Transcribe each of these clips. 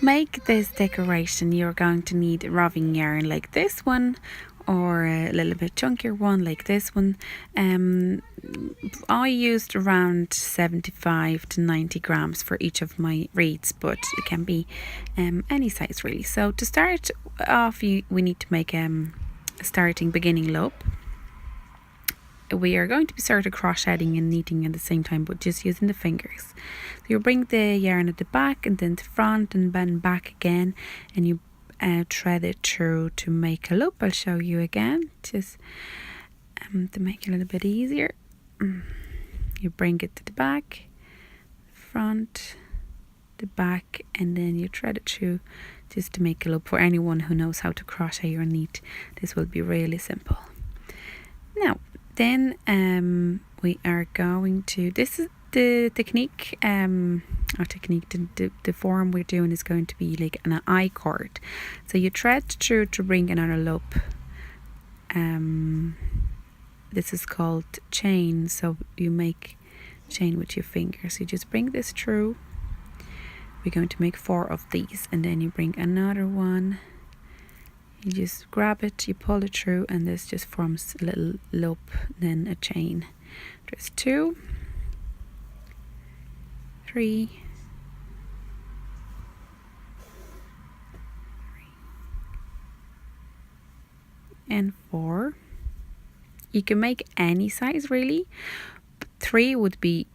make this decoration, you're going to need roving yarn like this one, or a little bit chunkier one like this one. I used around 75 to 90 grams for each of my wreaths, but it can be any size really. So to start off, we need to make a beginning loop. We are going to be sort of crocheting and knitting at the same time, but just using the fingers. So you bring the yarn at the back and then the front and then back again, and you thread it through to make a loop. I'll show you again, just to make it a little bit easier. You bring it to the back, front, the back, and then you thread it through just to make a loop. For anyone who knows how to crochet or knit, this will be really simple. Now then we are going to, this is the technique, the form we're doing is going to be like an iCord. So you thread through to bring another loop. This is called chain, so you make chain with your fingers. You just bring this through. We're going to make 4 of these, and then you bring another one. You just grab it, you pull it through, and this just forms a little loop, then a chain. There's 2, 3, and 4. You can make any size really. 3 would be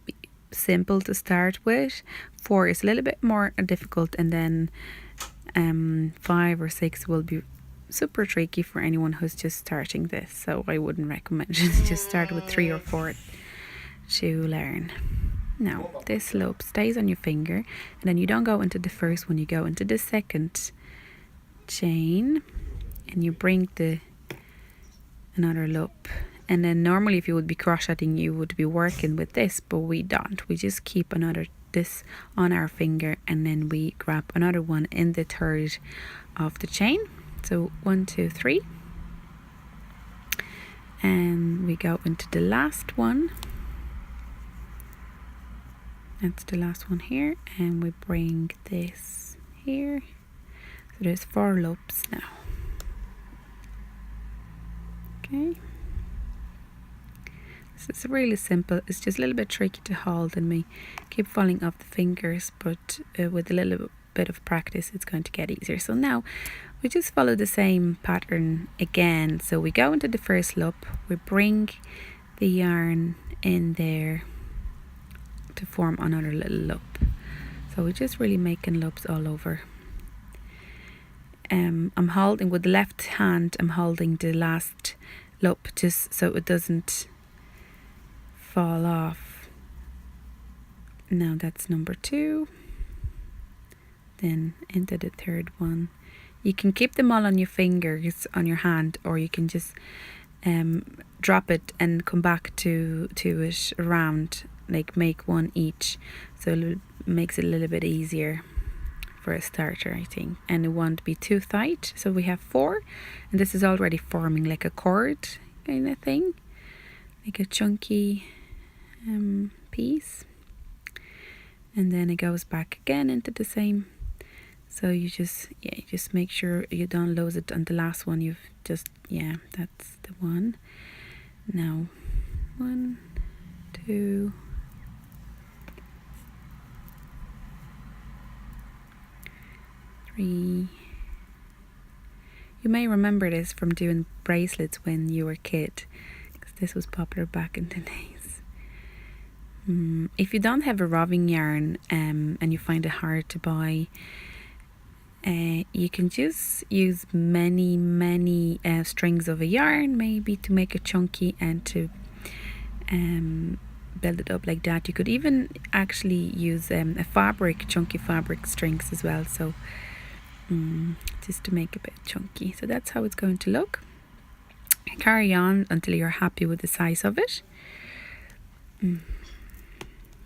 simple to start with. 4 is a little bit more difficult, and then 5 or 6 will be super tricky for anyone who's just starting this. So I wouldn't recommend just start with 3 or 4 to learn. Now this loop stays on your finger, and then you don't go into the first one, you go into the second chain, and you bring another loop. And then normally if you would be crocheting, you would be working with this, but we don't. We just keep this on our finger, and then we grab another one in the third of the chain. So 1, 2, 3, and we go into the last one. That's the last one here, and we bring this here. So there's 4 loops now. Okay, so it's really simple. It's just a little bit tricky to hold, and we keep falling off the fingers, but with a little bit of practice it's going to get easier. So now we just follow the same pattern again. So we go into the first loop, we bring the yarn in there to form another little loop. So we're just really making loops all over. I'm holding with the left hand, I'm holding the last loop just so it doesn't fall off. Now that's number 2, then into the third one. You can keep them all on your fingers, on your hand, or you can just drop it and come back to it around, like make 1 each, so it makes it a little bit easier for a starter, I think. And it won't be too tight. So we have 4, and this is already forming like a cord kind of thing, like a chunky piece, and then it goes back again into the same. So you just make sure you don't lose it on the last one. You've just, that's the one. Now 1, 2, 3. You may remember this from doing bracelets when you were a kid, because this was popular back in the days. If you don't have a roving yarn and you find it hard to buy, you can just use many strings of a yarn maybe to make it chunky and to build it up like that. You could even actually use chunky fabric strings as well, so just to make it a bit chunky. So that's how it's going to look. Carry on until you're happy with the size of it.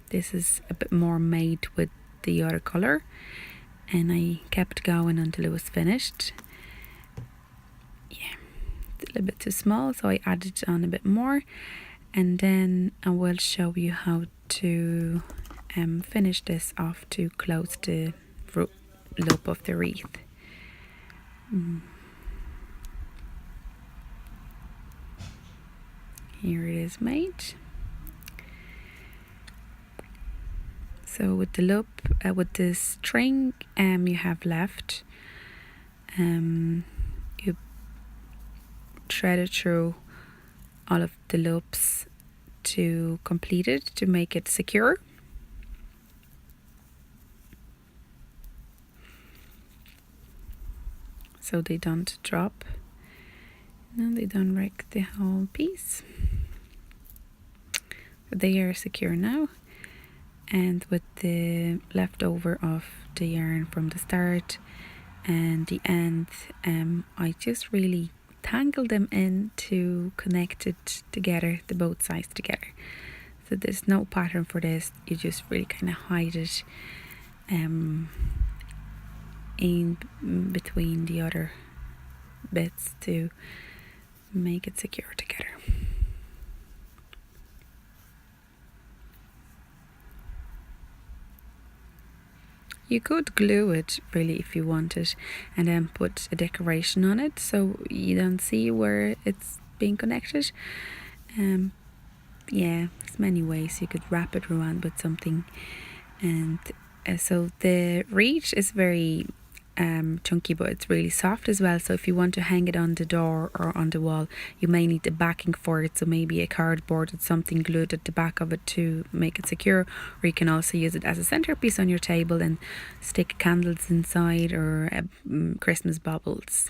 This is a bit more made with the other colour, and I kept going until it was finished. Yeah, it's a little bit too small, so I added on a bit more, and then I will show you how to finish this off to close the loop of the wreath. Here it is made. So with the loop, with the string you have left, you thread it through all of the loops to complete it, to make it secure. So they don't drop, and they don't wreck the whole piece. So they are secure now. And with the leftover of the yarn from the start and the end, I just really tangle them in to connect it together, the both sides together. So there's no pattern for this, you just really kind of hide it in between the other bits to make it secure together. You could glue it really if you wanted, and then put a decoration on it so you don't see where it's being connected. Yeah, there's many ways you could wrap it around with something. And so the reed is very chunky, but it's really soft as well. So if you want to hang it on the door or on the wall, you may need the backing for it, so maybe a cardboard with something glued at the back of it to make it secure, or you can also use it as a centerpiece on your table and stick candles inside, or Christmas baubles.